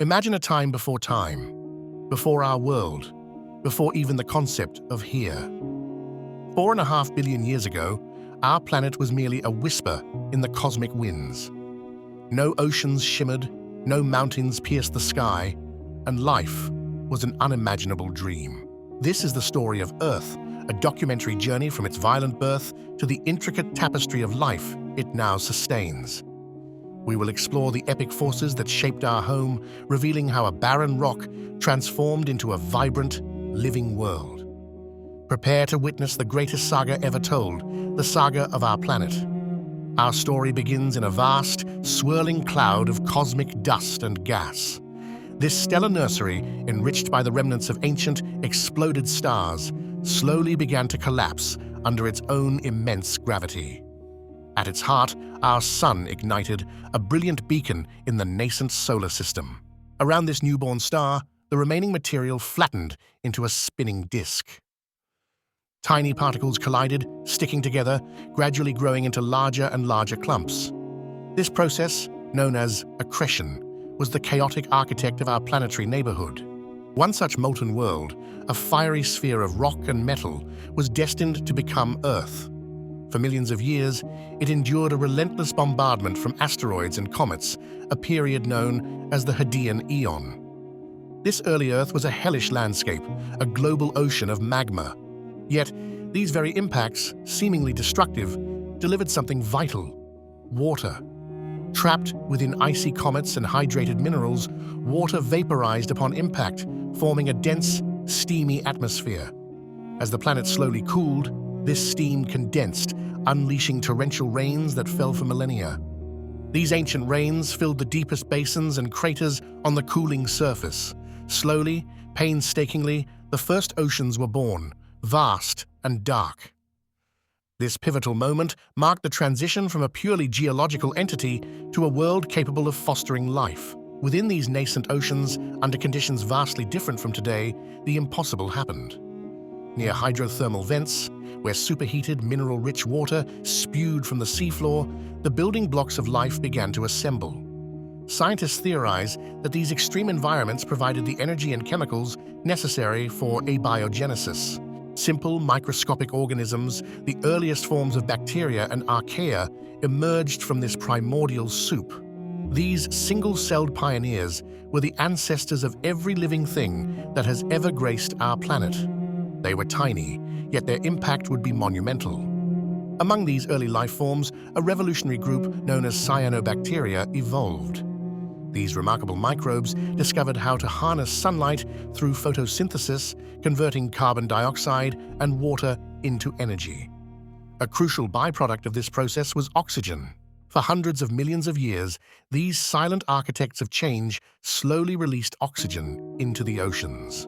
Imagine a time, before our world, before even the concept of here. 4.5 billion years ago, our planet was merely a whisper in the cosmic winds. No oceans shimmered, no mountains pierced the sky, and life was an unimaginable dream. This is the story of Earth, a documentary journey from its violent birth to the intricate tapestry of life it now sustains. We will explore the epic forces that shaped our home, revealing how a barren rock transformed into a vibrant, living world. Prepare to witness the greatest saga ever told, the saga of our planet. Our story begins in a vast, swirling cloud of cosmic dust and gas. This stellar nursery, enriched by the remnants of ancient, exploded stars, slowly began to collapse under its own immense gravity. At its heart, our sun ignited, a brilliant beacon in the nascent solar system. Around this newborn star, the remaining material flattened into a spinning disk. Tiny particles collided, sticking together, gradually growing into larger and larger clumps. This process, known as accretion, was the chaotic architect of our planetary neighborhood. One such molten world, a fiery sphere of rock and metal, was destined to become Earth. For millions of years, it endured a relentless bombardment from asteroids and comets, a period known as the Hadean Eon. This early Earth was a hellish landscape, a global ocean of magma. Yet, these very impacts, seemingly destructive, delivered something vital: water. Trapped within icy comets and hydrated minerals, water vaporized upon impact, forming a dense, steamy atmosphere. As the planet slowly cooled, this steam condensed, unleashing torrential rains that fell for millennia. These ancient rains filled the deepest basins and craters on the cooling surface. Slowly, painstakingly, the first oceans were born, vast and dark. This pivotal moment marked the transition from a purely geological entity to a world capable of fostering life. Within these nascent oceans, under conditions vastly different from today, the impossible happened. Near hydrothermal vents, where superheated, mineral-rich water spewed from the seafloor, the building blocks of life began to assemble. Scientists theorize that these extreme environments provided the energy and chemicals necessary for abiogenesis. Simple, microscopic organisms, the earliest forms of bacteria and archaea, emerged from this primordial soup. These single-celled pioneers were the ancestors of every living thing that has ever graced our planet. They were tiny, yet their impact would be monumental. Among these early life forms, a revolutionary group known as cyanobacteria evolved. These remarkable microbes discovered how to harness sunlight through photosynthesis, converting carbon dioxide and water into energy. A crucial byproduct of this process was oxygen. For hundreds of millions of years, these silent architects of change slowly released oxygen into the oceans.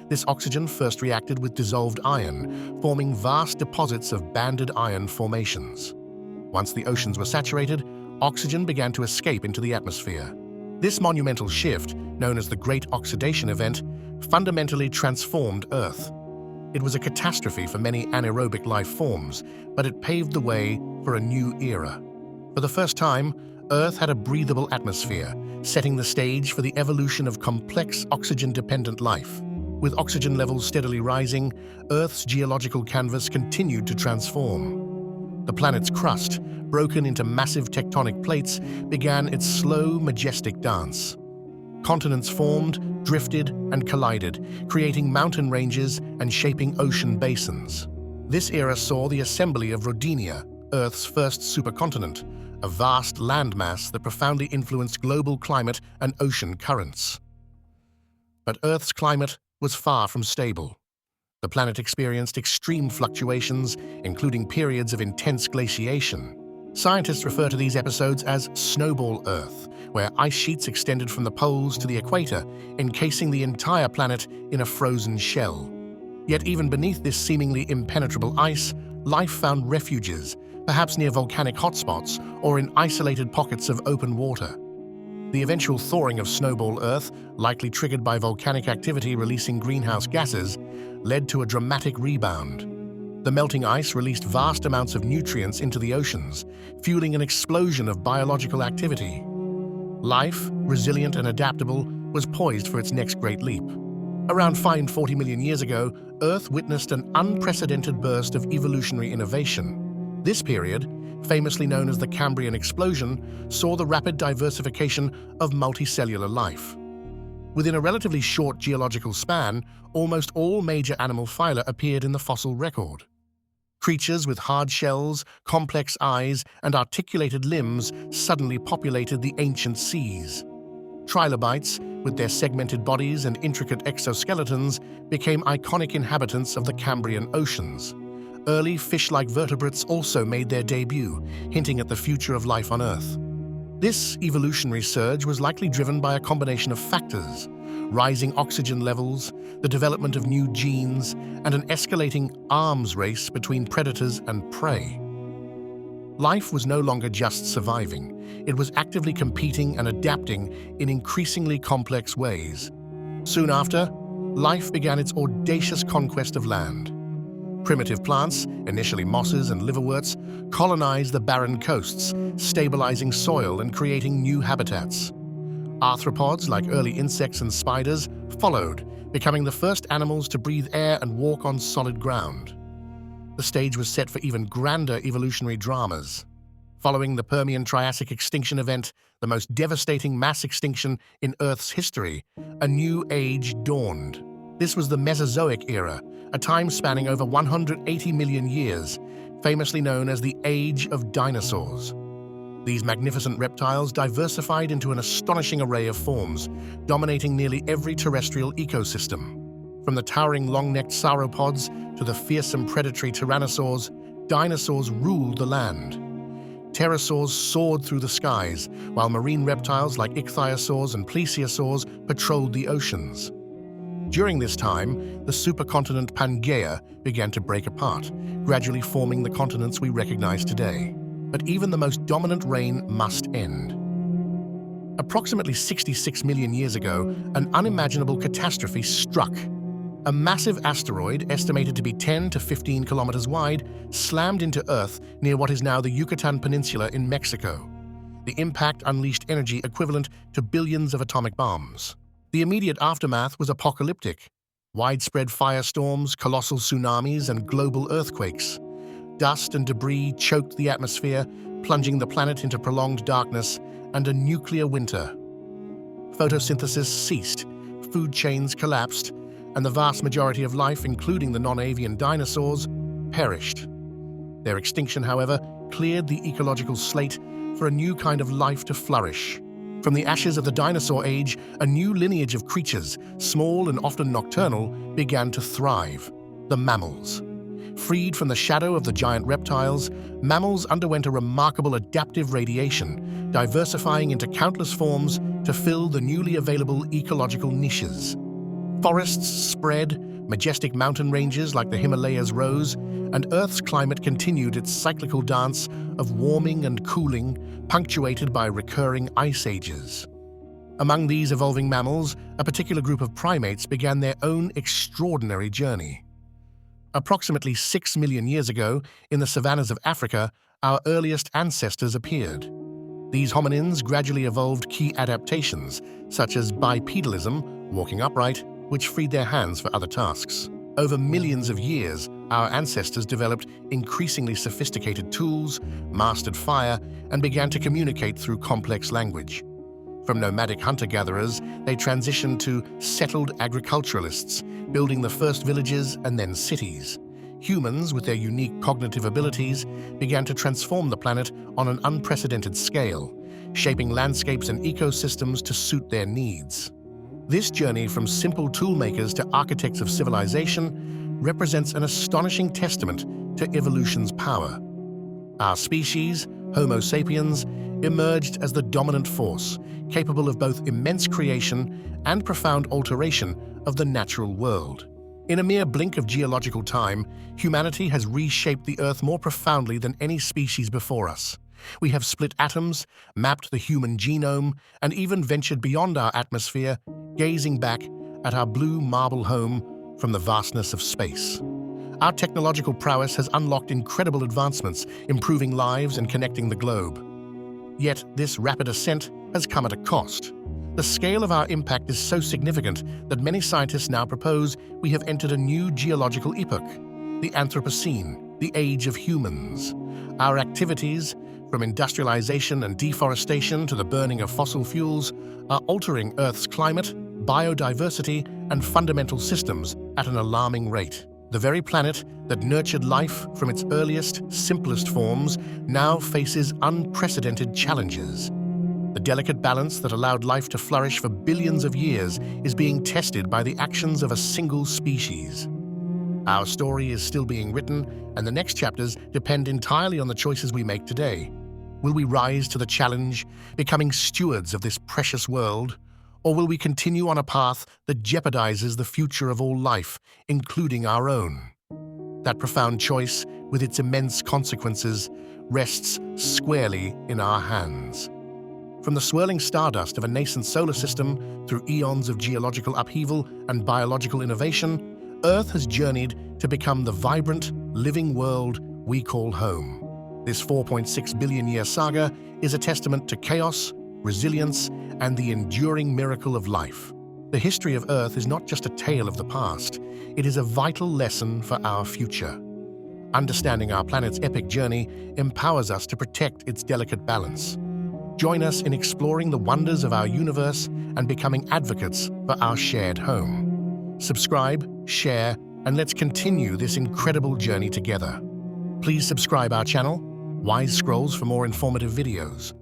This oxygen first reacted with dissolved iron, forming vast deposits of banded iron formations. Once the oceans were saturated, oxygen began to escape into the atmosphere. This monumental shift, known as the Great Oxidation Event, fundamentally transformed Earth. It was a catastrophe for many anaerobic life forms, but it paved the way for a new era. For the first time, Earth had a breathable atmosphere, setting the stage for the evolution of complex oxygen-dependent life. With oxygen levels steadily rising, Earth's geological canvas continued to transform. The planet's crust, broken into massive tectonic plates, began its slow, majestic dance. Continents formed, drifted, and collided, creating mountain ranges and shaping ocean basins. This era saw the assembly of Rodinia, Earth's first supercontinent, a vast landmass that profoundly influenced global climate and ocean currents. But Earth's climate was far from stable. The planet experienced extreme fluctuations, including periods of intense glaciation. Scientists refer to these episodes as snowball Earth, where ice sheets extended from the poles to the equator, encasing the entire planet in a frozen shell. Yet even beneath this seemingly impenetrable ice, life found refuges, perhaps near volcanic hotspots or in isolated pockets of open water. The eventual thawing of snowball Earth, likely triggered by volcanic activity releasing greenhouse gases, led to a dramatic rebound. The melting ice released vast amounts of nutrients into the oceans, fueling an explosion of biological activity. Life, resilient and adaptable, was poised for its next great leap. Around 40 million years ago, Earth witnessed an unprecedented burst of evolutionary innovation. This period, famously known as the Cambrian explosion, saw the rapid diversification of multicellular life. Within a relatively short geological span, almost all major animal phyla appeared in the fossil record. Creatures with hard shells, complex eyes, and articulated limbs suddenly populated the ancient seas. Trilobites, with their segmented bodies and intricate exoskeletons, became iconic inhabitants of the Cambrian oceans. Early fish-like vertebrates also made their debut, hinting at the future of life on Earth. This evolutionary surge was likely driven by a combination of factors: rising oxygen levels, the development of new genes, and an escalating arms race between predators and prey. Life was no longer just surviving. It was actively competing and adapting in increasingly complex ways. Soon after, life began its audacious conquest of land. Primitive plants, initially mosses and liverworts, colonized the barren coasts, stabilizing soil and creating new habitats. Arthropods, like early insects and spiders, followed, becoming the first animals to breathe air and walk on solid ground. The stage was set for even grander evolutionary dramas. Following the Permian-Triassic extinction event, the most devastating mass extinction in Earth's history, a new age dawned. This was the Mesozoic era, a time spanning over 180 million years, famously known as the Age of Dinosaurs. These magnificent reptiles diversified into an astonishing array of forms, dominating nearly every terrestrial ecosystem. From the towering long-necked sauropods to the fearsome predatory tyrannosaurs, dinosaurs ruled the land. Pterosaurs soared through the skies, while marine reptiles like ichthyosaurs and plesiosaurs patrolled the oceans. During this time, the supercontinent Pangaea began to break apart, gradually forming the continents we recognize today. But even the most dominant reign must end. Approximately 66 million years ago, an unimaginable catastrophe struck. A massive asteroid, estimated to be 10 to 15 kilometers wide, slammed into Earth near what is now the Yucatan Peninsula in Mexico. The impact unleashed energy equivalent to billions of atomic bombs. The immediate aftermath was apocalyptic. Widespread firestorms, colossal tsunamis, and global earthquakes. Dust and debris choked the atmosphere, plunging the planet into prolonged darkness and a nuclear winter. Photosynthesis ceased, food chains collapsed, and the vast majority of life, including the non-avian dinosaurs, perished. Their extinction, however, cleared the ecological slate for a new kind of life to flourish. From the ashes of the dinosaur age, a new lineage of creatures, small and often nocturnal, began to thrive: the mammals. Freed from the shadow of the giant reptiles, mammals underwent a remarkable adaptive radiation, diversifying into countless forms to fill the newly available ecological niches. Forests spread, majestic mountain ranges like the Himalayas rose, and Earth's climate continued its cyclical dance of warming and cooling, punctuated by recurring ice ages. Among these evolving mammals, a particular group of primates began their own extraordinary journey. Approximately 6 million years ago, in the savannas of Africa, our earliest ancestors appeared. These hominins gradually evolved key adaptations, such as bipedalism, walking upright, which freed their hands for other tasks. Over millions of years, our ancestors developed increasingly sophisticated tools, mastered fire, and began to communicate through complex language. From nomadic hunter-gatherers, they transitioned to settled agriculturalists, building the first villages and then cities. Humans, with their unique cognitive abilities, began to transform the planet on an unprecedented scale, shaping landscapes and ecosystems to suit their needs. This journey from simple toolmakers to architects of civilization represents an astonishing testament to evolution's power. Our species, Homo sapiens, emerged as the dominant force, capable of both immense creation and profound alteration of the natural world. In a mere blink of geological time, humanity has reshaped the Earth more profoundly than any species before us. We have split atoms, mapped the human genome, and even ventured beyond our atmosphere, gazing back at our blue marble home from the vastness of space. Our technological prowess has unlocked incredible advancements, improving lives and connecting the globe. Yet this rapid ascent has come at a cost. The scale of our impact is so significant that many scientists now propose we have entered a new geological epoch, the Anthropocene, the age of humans. Our activities, from industrialization and deforestation to the burning of fossil fuels, are altering Earth's climate, biodiversity, and fundamental systems at an alarming rate. The very planet that nurtured life from its earliest, simplest forms now faces unprecedented challenges. The delicate balance that allowed life to flourish for billions of years is being tested by the actions of a single species. Our story is still being written, and the next chapters depend entirely on the choices we make today. Will we rise to the challenge, becoming stewards of this precious world? Or will we continue on a path that jeopardizes the future of all life, including our own? That profound choice, with its immense consequences, rests squarely in our hands. From the swirling stardust of a nascent solar system through eons of geological upheaval and biological innovation, Earth has journeyed to become the vibrant, living world we call home. This 4.6 billion-year saga is a testament to chaos, resilience, and the enduring miracle of life. The history of Earth is not just a tale of the past, it is a vital lesson for our future. Understanding our planet's epic journey empowers us to protect its delicate balance. Join us in exploring the wonders of our universe and becoming advocates for our shared home. Subscribe, share, and let's continue this incredible journey together. Please subscribe our channel, Wise Scrolls, for more informative videos.